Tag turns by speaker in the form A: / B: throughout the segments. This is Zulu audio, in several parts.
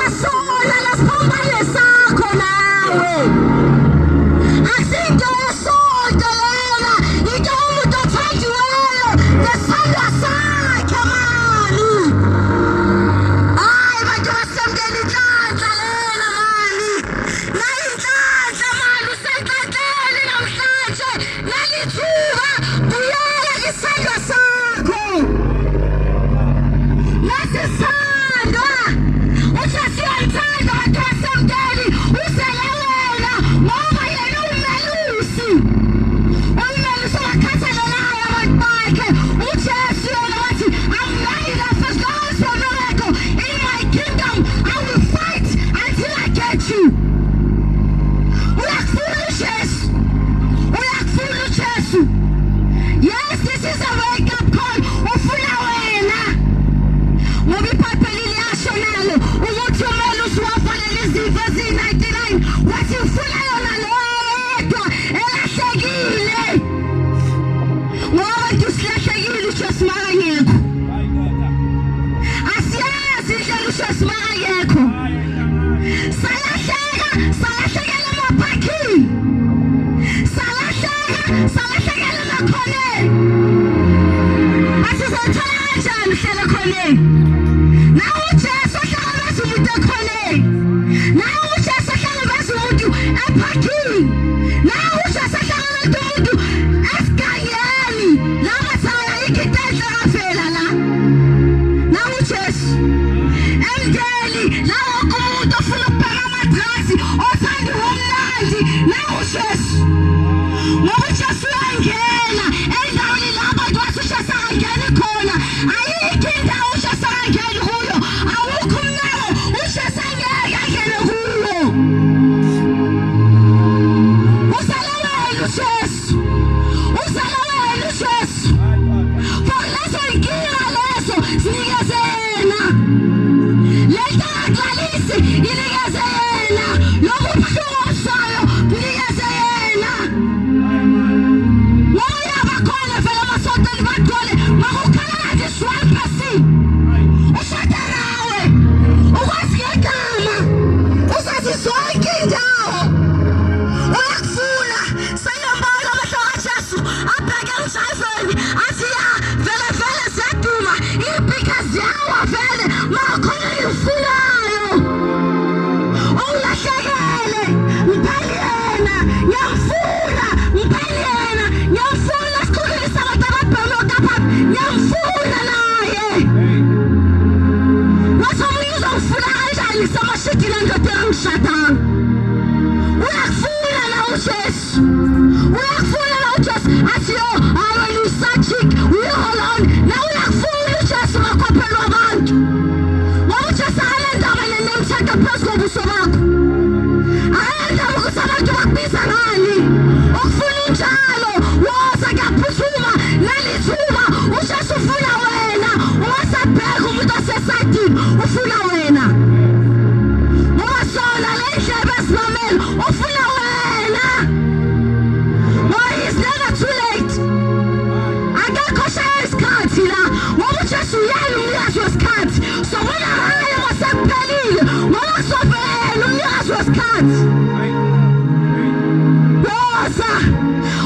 A: Ungasola lesiphambane sakho nawe. Asinto yesonto lena, into umuntu othandiweyo ngesandla sakhe mani. Hayi bantu basemkela inhlanhla lena mani. Nayinhlanhla mani usenkantele namhlanje. Nalithuba buyela isandla sakho. Nasisandwa usasiyalithanda bantu basemkeli usele wena ngoba yena umelusi. Umelusi wakhathalelayo abantu bakhe. uJesu yena wathi I'm lying as long as you're not in my kingdom I will fight until I get you. Uyakufuna uJesu. Uyakufuna uJesu. Yes, this is a wake up call. Ufuna wena. Ngoba iBhayibheli liyasho nalo ukuthi umelusi wafanele izifo eziyi-99 wathi ufuna yona lodwa elahlekile. Ngoba bantu silahlekile uJesu makangekho. Asiyazi indlela uJesu makangekho. Salahlekela emabhakini. Salahlekela emakhoneni. Asizothola kanjani uhlele ekhoneni? Nawe uJesu ahlangabeza umuntu ekhoneni. Nawe uJesu ahlangabeza umuntu ephakini. Nawe uJesu ahlangabeza umuntu esigangeni. La mathaya ayikho into enhle kavela la. Nawe uJesu. Emndeni la wonke umuntu ofuna ukubheka amadrasi othanda ubumnandi. Nawe uJesu. Ngoba uJesu uyangena endaweni la abantu bathi uJesu angangeni khona. Ayikho indawo uJesu angangeni kuyo. Awukho umnyango uJesu angeke angene kuwo. Usala wena uJesu. Usala wena uJesu. For leso inkinga leso sinikeze yena. Lento angaklalisi inikeze yena. Lobu buhlungu obusayo bunikeze yena. Ngoba bakhona vele amasontweni bagcwele makukhala ngathi swapasi. Ushada nawe. Ukwazi ngegama. Uzazi zonke indawo. Uyakufuna sayambala amehlo kaJesu abheke emshayiveni athi ya vele ziyaduma iy'pika ziyawa vele makhona engikufunayo. Ulahlekele mpeli yena ngiyamfuna mpeli yena ngiyamfuna sikhululisa abantu ababhema okapha ngiyamfuna naye. Wathi omunye uzongifuna kanjani samashidile ndoda engishadanga. Uyakufuna na uJesu. Uyakufuna na uJesu. Athi yo when you searching we hold on. Na uyakufuna uJesu makhophela abantu. Ngoba uJesu akalendaba nenemthetho phezu kobuso bakho. Akalendaba ukuthi abantu bakubiza ngani. Ukufuna unjalo woza kuyaphuthuma nalithuba. uJesu ufuna wena. Ungasabheka umuntu osesadini ufuna wena. Ngoba sona le ndlebe esimamele ufuna wena. Ngoba it's never too late. Akekho shaya isikhathi la. Ngoba uJesu uyena umnikazi wesikhathi. So wena hayi wasekuphelile. Ngoba sovela umnikazi wesikhathi.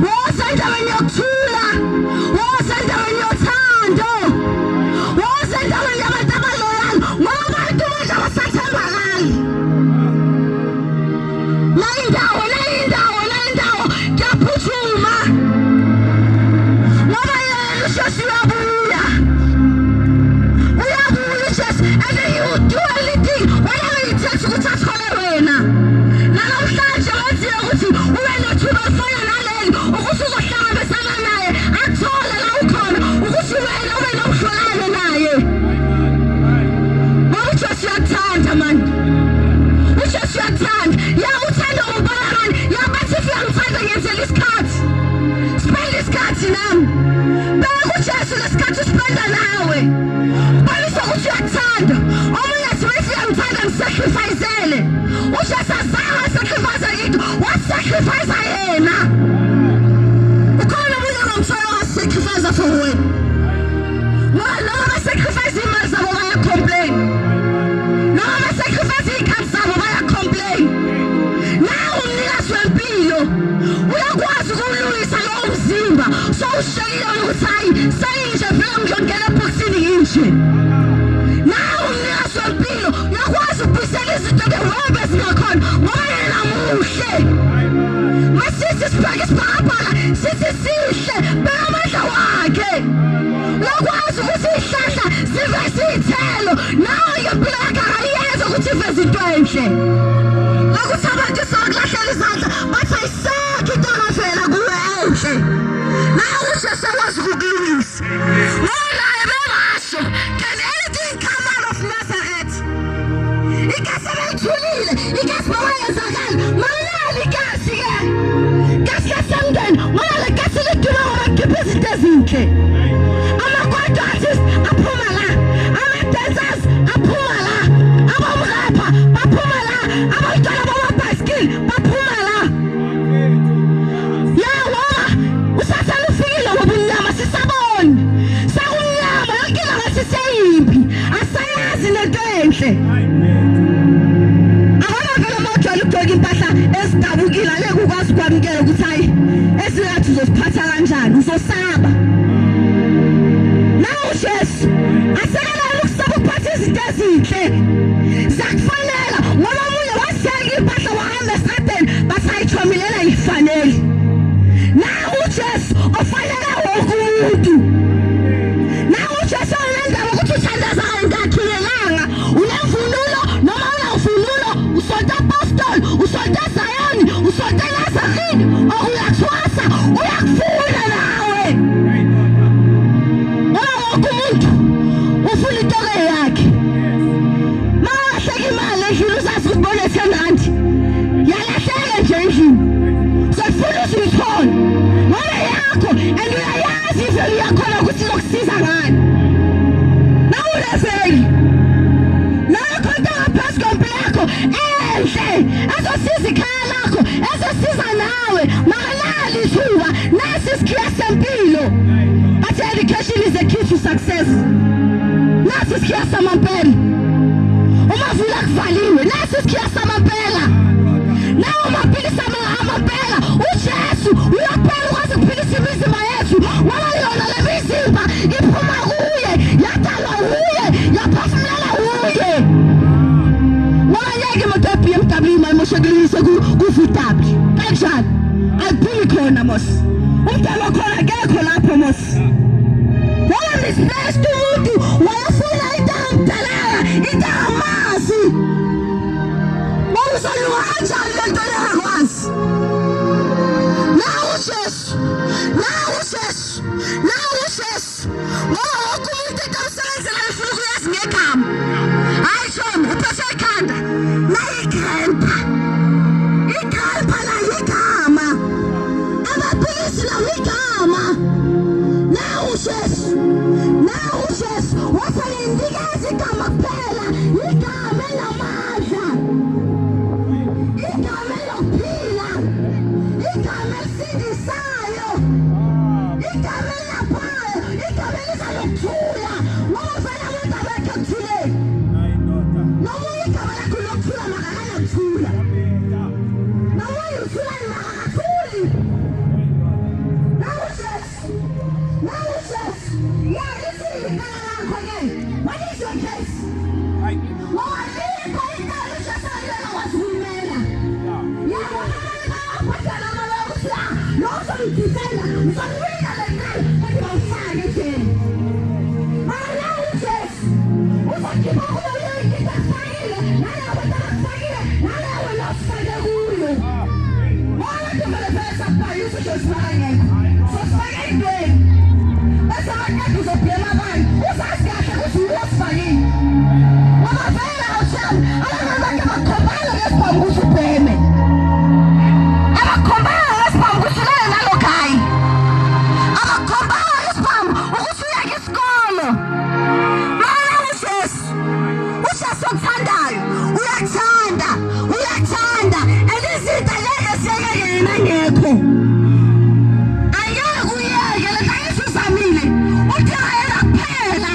A: Woza endaweni yokuthula. Woza endaweni yothando. Woza endaweni yabantu abaloyal. Ngoba abantu manje abasathembakali. Nayindawo kuyaphuthuma. Ngoba yena uJesu uyabuya. Uyabuya uJesu. And then you do anything whatever it takes ukuthi athole wena. Namhlanje wenziwe ukuthi ube nethuba elifana naleli ukuthi uzohlangabezana naye athole la ukhona ukuthi wena ube nobudlelwano naye. Ngoba uJesu uyakuthanda mani. uJesu uyakuthanda. Uyakuthanda ngokubona ngani. Yabathi if uyangithanda ngenzela isikhathi. Spend isikhathi nami. Beka uJesu lesikhathi uspenda nawe. Kubonisa ukuthi uyakuthanda. Omunye athi if uyangithanda ngisacrificele. uJesu azange asacrifice into. Wasacrifice yena. Ukhona umunye ngomsolo wasacrifice for wena. Noma sacrifice imali zabo baya complain. Noma sacrifice izinto ngehobe zingakhona ngoba yena muhle. Masithi sibheke isibhakabhaka sithi sihle beka amandla wakhe. Lokwazi ukuthi ihlahla siveze izithelo nawe ngempilo yakhe akayenza ukuthi iveze into enhle. Lokuthi abantu sokulahlela izandla bathi ayisekho into engavela kuwe enhle. Nawe uJesu wazi ukulungisa. Wona ebengasho, can anything come out of Nazareth? Igasi belithulile, igasi mawayenzakala, malali igasi ke. Gasi yasemndeni, malali igasi liduma ngoba izinto ezinhle. Ama-choir artists aphuma la, ama-dancers aphuma la, abomrapper baphuma la, abantwana bamabhayisikili baphuma la. Ya ngoba usathane ufikile ngoba unyama sisabona. Sakunyama yonke ilanga siseyimpi, asayazi nento enhle. Abona vele mawujwayele ukugcoka impahla ezidabukile angeke ukwazi ukwamukela ukuthi hayi esingathi uzosiphatha kanjani, uzosaba. Nawe uJesu asekelele ukusaba ukuphatha izinto ezinhle. Zakufanela ngoba omunye wasiyeka impahla wahamba esitradeni bathi ayithomilela ayifanele. Nawe uJesu ofanele wonke umuntu. Nawe uJesu unendaba ukuthi uthandaza ngakhilelanga. Unemvunulo noma unamvunulo, usonta apostoli, usonta Zayoni, usonta Nazarene, okuyathwasa uyakufuna nawe. Ngoba wonke umuntu ufuna into yakhe. Mawulahleka imali endlini uzazi ukuthi bona 10 rand yalahleka nje endlini. Sefuna uzuyithola ngoba yakho and uyayazi ivelu yakhona ukuthi izokusiza ngani. Nawuleveli nayo khonto ngaphansi kwempilo yakho enhle ezosiza ikhaya lakho, ezosiza nawe. Makalali ithuba nasi isikhiya sempilo. But education is the key to success. Nasi isikhiya samampela. Umavula kuvaliwe nasi isikhiya samampela. Nawe umaphilisa amampela uJesu uyaphela ukwazi ukuphilisa imizimba yethu ngoba yona le mizimba iphuma kuye, yadalwa uye, yaphefumulela uye. Wangeke imoto ye-BMW mayimoshekilise ku-VW kanjani ayiphumi khona mos. Umdala khona akekho lapho mos. Ngoba misibest umuntu wayefuna into engamdalanga, into engamazi. Uzolunga kanjani lento engakwazi? Nawe uJesu, nawe uJesu, nawe uJesu. Ngoba wonke umuntu into emsebenzela efuna ukuyazi ngegama. Hayi John uphethe ikhanda nayo igrandpa. Igrandpa nayo igama. Amaphilisi nawo igama. Nawe uJesu, nawe uJesu. Wafana indikazi igama kuphela, igama elamandla. Igama elokuphila, igama elisindisayo, igama elaphayo, igama eliza lokuthula. Ngoba vele abantu abekho ekuthuleni. Nomunye igama lakho lokuthula makakanakuthula. Nomunye uthulani makakathuli. Nawe uJesu, nawe uJesu. Yeah, this is the igama lakho again. What is your case? Ngoba likho igama uJesu ayengakwazi ukulimela. Yebo abantwana amalokhu la lozongidifenda ngizomwina le ngane ukuthi bawufake ejele. Mara uJesu uzokhipha kuyo yonke into akufakile nalawo abantwana akufakile nalawo wena osifake kuyo. Ngoba vele vele sakubhayisa uJesu makangekho sosifake ey'ntweni bese makade uzoblema abantu uzazi kahle ukuthi uwo osifakile. Ngoba vele awuthami abanye bakhe bakhombala ngesibhamu ukuthi ubheme. Abakhombala ngesibhamu ukuthi ulele nalo gayi. Abakhombala ngesibhamu ukuthi uyeke isikolo. Mara uJesu, uJesu okuthandayo, uyakuthanda, uyakuthanda. And izinto lezi siyeke yena ngekho. Angeke uyeke le nto ayisuzamile. Udinga yena kuphela.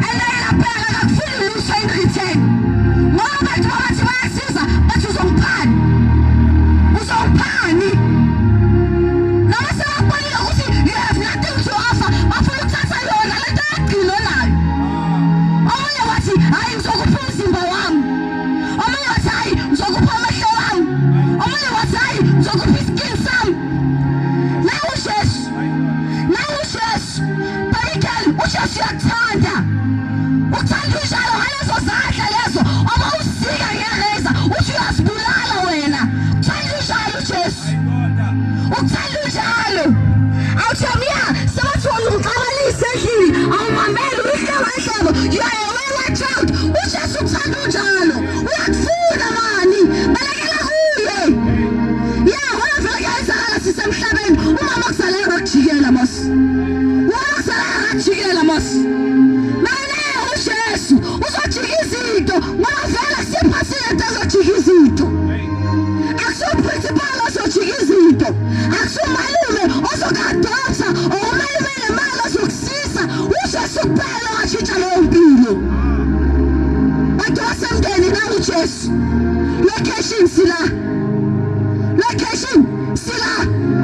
A: And yena kuphela akakufuni lutho in return. Ngoba abantu babathi bayasiza bathi uzongiphani. Uzongiphani. Noma sebabonile ukuthi you have nothing to offer. Bafuna ukuthatha yona le nto yagcino nayo. Omunye wathi hayi ngizokupha umzimba wami. Omunye uJesu. Location sila. Location sila.